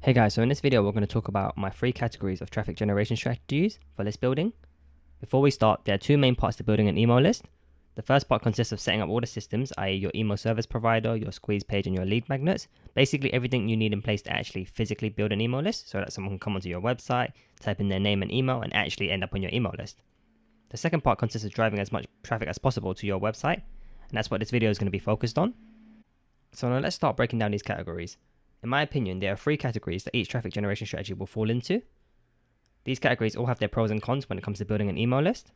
Hey guys, so in this video we're going to talk about my 3 categories of traffic generation strategies for list building. Before we start, there are 2 main parts to building an email list. The first part consists of setting up all the systems, i.e. your email service provider, your squeeze page and your lead magnets. Basically everything you need in place to actually physically build an email list so that someone can come onto your website, type in their name and email and actually end up on your email list. The second part consists of driving as much traffic as possible to your website, and that's what this video is going to be focused on. So now let's start breaking down these categories. In my opinion, there are 3 categories that each traffic generation strategy will fall into. These categories all have their pros and cons when it comes to building an email list.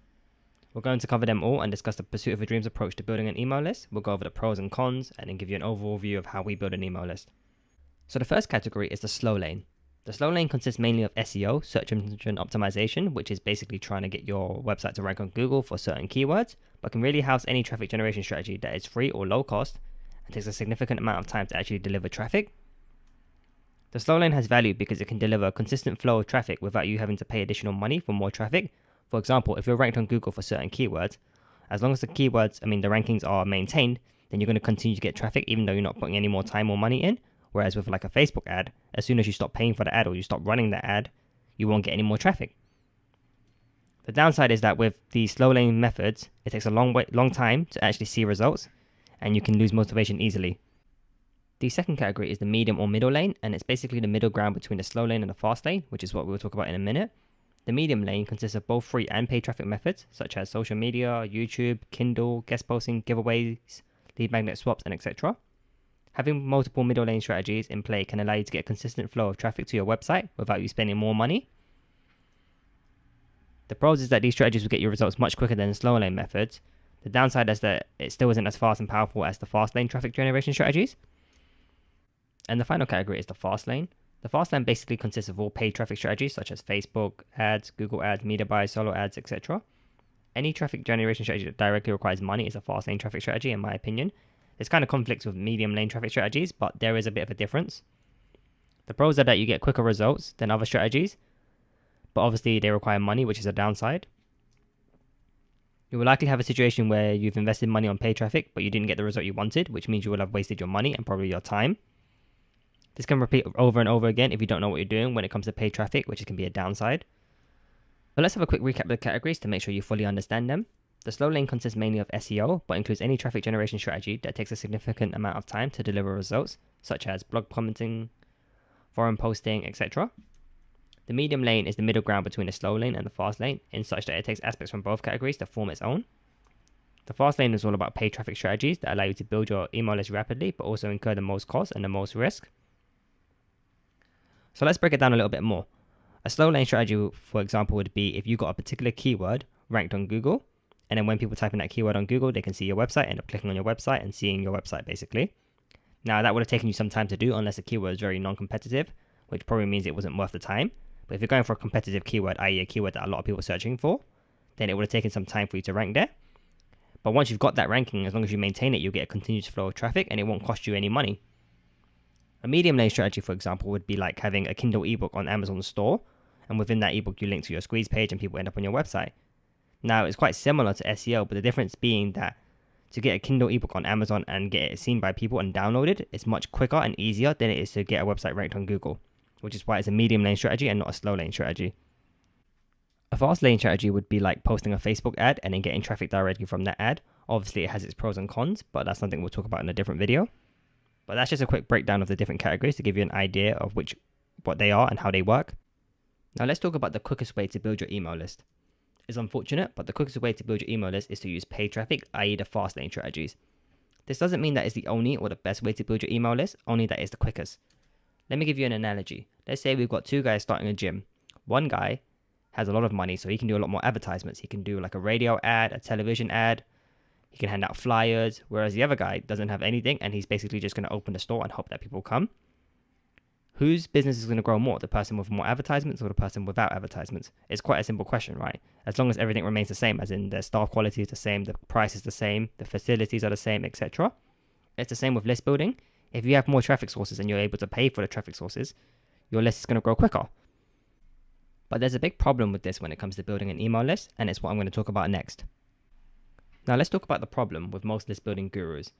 We're going to cover them all and discuss the Pursuit of a Dreams approach to building an email list. We'll go over the pros and cons and then give you an overall view of how we build an email list. So the first category is the slow lane. The slow lane consists mainly of SEO, search engine optimization, which is basically trying to get your website to rank on Google for certain keywords, but can really house any traffic generation strategy that is free or low cost and takes a significant amount of time to actually deliver traffic. The slow lane has value because it can deliver a consistent flow of traffic without you having to pay additional money for more traffic. For example, if you're ranked on Google for certain keywords, as long as the rankings are maintained, then you're going to continue to get traffic even though you're not putting any more time or money in. Whereas with like a Facebook ad, as soon as you stop paying for the ad or you stop running the ad, you won't get any more traffic. The downside is that with the slow lane methods, it takes a long time to actually see results, and you can lose motivation easily. The second category is the medium or middle lane, and it's basically the middle ground between the slow lane and the fast lane, which is what we'll talk about in a minute. The medium lane consists of both free and paid traffic methods, such as social media, YouTube, Kindle, guest posting, giveaways, lead magnet swaps, and etc. Having multiple middle lane strategies in play can allow you to get a consistent flow of traffic to your website without you spending more money. The pros is that these strategies will get your results much quicker than the slow lane methods. The downside is that it still isn't as fast and powerful as the fast lane traffic generation strategies. And the final category is the fast lane. The fast lane basically consists of all paid traffic strategies such as Facebook ads, Google ads, media buys, solo ads, etc. Any traffic generation strategy that directly requires money is a fast lane traffic strategy, in my opinion. This kind of conflicts with medium lane traffic strategies, but there is a bit of a difference. The pros are that you get quicker results than other strategies, but obviously they require money, which is a downside. You will likely have a situation where you've invested money on paid traffic, but you didn't get the result you wanted, which means you will have wasted your money and probably your time. This can repeat over and over again if you don't know what you're doing when it comes to paid traffic, which can be a downside. But let's have a quick recap of the categories to make sure you fully understand them. The slow lane consists mainly of SEO, but includes any traffic generation strategy that takes a significant amount of time to deliver results, such as blog commenting, forum posting, etc. The medium lane is the middle ground between the slow lane and the fast lane, in such that it takes aspects from both categories to form its own. The fast lane is all about paid traffic strategies that allow you to build your email list rapidly, but also incur the most cost and the most risk. So let's break it down a little bit more. A slow lane strategy, for example, would be if you got a particular keyword ranked on Google, and then when people type in that keyword on Google, they can see your website, end up clicking on your website and seeing your website basically. Now that would have taken you some time to do unless the keyword is very non-competitive, which probably means it wasn't worth the time. But if you're going for a competitive keyword, i.e. a keyword that a lot of people are searching for, then it would have taken some time for you to rank there. But once you've got that ranking, as long as you maintain it, you'll get a continuous flow of traffic and it won't cost you any money. A medium lane strategy, for example, would be like having a Kindle ebook on Amazon store, and within that ebook you link to your squeeze page and people end up on your website. Now it's quite similar to SEO, but the difference being that to get a Kindle ebook on Amazon and get it seen by people and downloaded, it's much quicker and easier than it is to get a website ranked on Google, which is why it's a medium lane strategy and not a slow lane strategy. A fast lane strategy would be like posting a Facebook ad and then getting traffic directly from that ad. Obviously it has its pros and cons, but that's something we'll talk about in a different video. But that's just a quick breakdown of the different categories to give you an idea of what they are and how they work. Now let's talk about the quickest way to build your email list. It's unfortunate, but the quickest way to build your email list is to use paid traffic, i.e. the fast lane strategies. This doesn't mean that it's the only or the best way to build your email list, only that it's the quickest. Let me give you an analogy. Let's say we've got 2 guys starting a gym. One guy has a lot of money, so he can do a lot more advertisements. He can do like a radio ad, a television ad. He can hand out flyers, whereas the other guy doesn't have anything and he's basically just going to open the store and hope that people come. Whose business is going to grow more, the person with more advertisements or the person without advertisements? It's quite a simple question, right? As long as everything remains the same, as in the staff quality is the same, the price is the same, the facilities are the same, etc. It's the same with list building. If you have more traffic sources and you're able to pay for the traffic sources, your list is going to grow quicker. But there's a big problem with this when it comes to building an email list, and it's what I'm going to talk about next. Now let's talk about the problem with most list building gurus.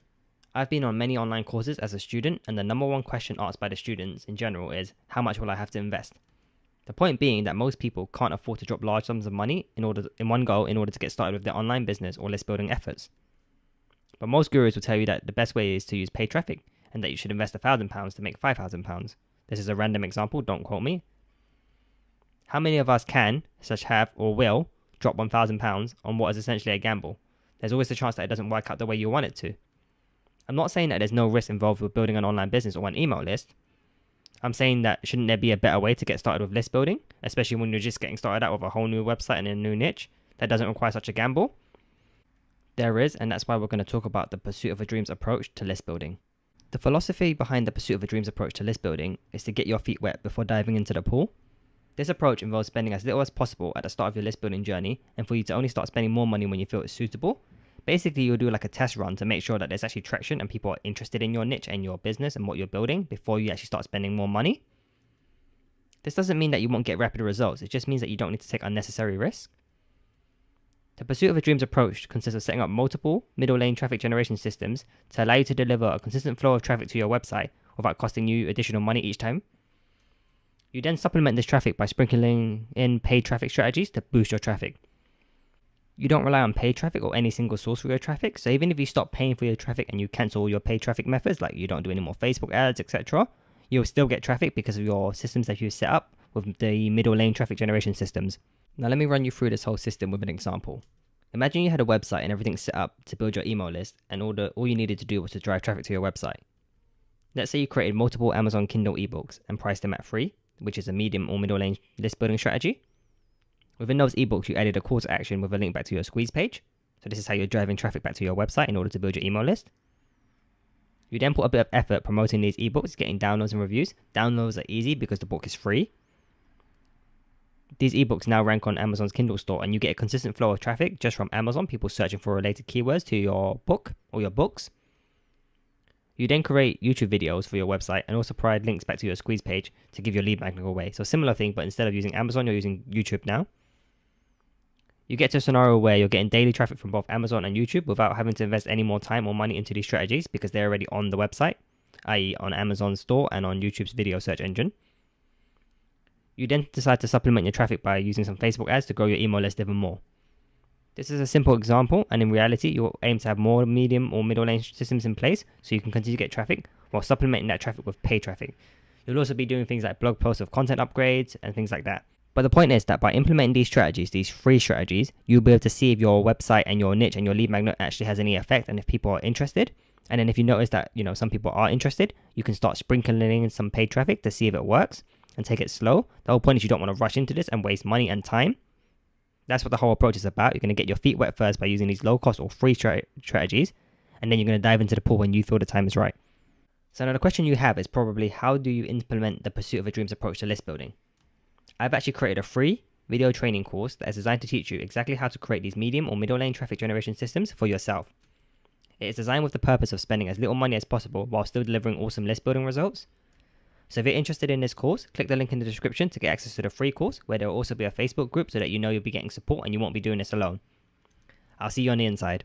I've been on many online courses as a student, and the number one question asked by the students in general is, how much will I have to invest? The point being that most people can't afford to drop large sums of money in one go in order to get started with their online business or list building efforts. But most gurus will tell you that the best way is to use paid traffic, and that you should invest £1,000 to make £5,000. This is a random example, don't quote me. How many of us can, have, or will drop £1,000 on what is essentially a gamble? There's always a chance that it doesn't work out the way you want it to. I'm not saying that there's no risk involved with building an online business or an email list. I'm saying that shouldn't there be a better way to get started with list building, especially when you're just getting started out with a whole new website and a new niche that doesn't require such a gamble? There is, and that's why we're going to talk about the Pursuit of a Dreams approach to list building. The philosophy behind the Pursuit of a Dreams approach to list building is to get your feet wet before diving into the pool. This approach involves spending as little as possible at the start of your list building journey, and for you to only start spending more money when you feel it's suitable. Basically, you'll do like a test run to make sure that there's actually traction and people are interested in your niche and your business and what you're building before you actually start spending more money. This doesn't mean that you won't get rapid results, it just means that you don't need to take unnecessary risks. The Pursuit of a Dreams approach consists of setting up multiple middle lane traffic generation systems to allow you to deliver a consistent flow of traffic to your website without costing you additional money each time. You then supplement this traffic by sprinkling in paid traffic strategies to boost your traffic. You don't rely on paid traffic or any single source for your traffic, so even if you stop paying for your traffic and you cancel all your paid traffic methods, like you don't do any more Facebook ads, etc., you'll still get traffic because of your systems that you've set up with the middle lane traffic generation systems. Now let me run you through this whole system with an example. Imagine you had a website and everything's set up to build your email list, and all you needed to do was to drive traffic to your website. Let's say you created multiple Amazon Kindle ebooks and priced them at free, which is a medium or middle lane list building strategy. Within those ebooks, you added a call to action with a link back to your squeeze page. So this is how you're driving traffic back to your website in order to build your email list. You then put a bit of effort promoting these ebooks, getting downloads and reviews. Downloads are easy because the book is free. These ebooks now rank on Amazon's Kindle store, and you get a consistent flow of traffic just from Amazon, people searching for related keywords to your book or your books. You then create YouTube videos for your website and also provide links back to your squeeze page to give your lead magnet away. So similar thing, but instead of using Amazon, you're using YouTube now. You get to a scenario where you're getting daily traffic from both Amazon and YouTube without having to invest any more time or money into these strategies because they're already on the website, i.e. on Amazon's store and on YouTube's video search engine. You then decide to supplement your traffic by using some Facebook ads to grow your email list even more. This is a simple example, and in reality, you'll aim to have more medium or middle lane systems in place so you can continue to get traffic while supplementing that traffic with paid traffic. You'll also be doing things like blog posts of content upgrades and things like that. But the point is that by implementing these strategies, these free strategies, you'll be able to see if your website and your niche and your lead magnet actually has any effect and if people are interested. And then if you notice that, some people are interested, you can start sprinkling in some paid traffic to see if it works and take it slow. The whole point is you don't want to rush into this and waste money and time. That's what the whole approach is about. You're going to get your feet wet first by using these low cost or free strategies, and then you're going to dive into the pool when you feel the time is right. So now the question you have is probably, how do you implement the Pursuit of a Dreams approach to list building? I've actually created a free video training course that is designed to teach you exactly how to create these medium or middle lane traffic generation systems for yourself. It is designed with the purpose of spending as little money as possible while still delivering awesome list building results. So if you're interested in this course, click the link in the description to get access to the free course, where there will also be a Facebook group so that you'll be getting support and you won't be doing this alone. I'll see you on the inside.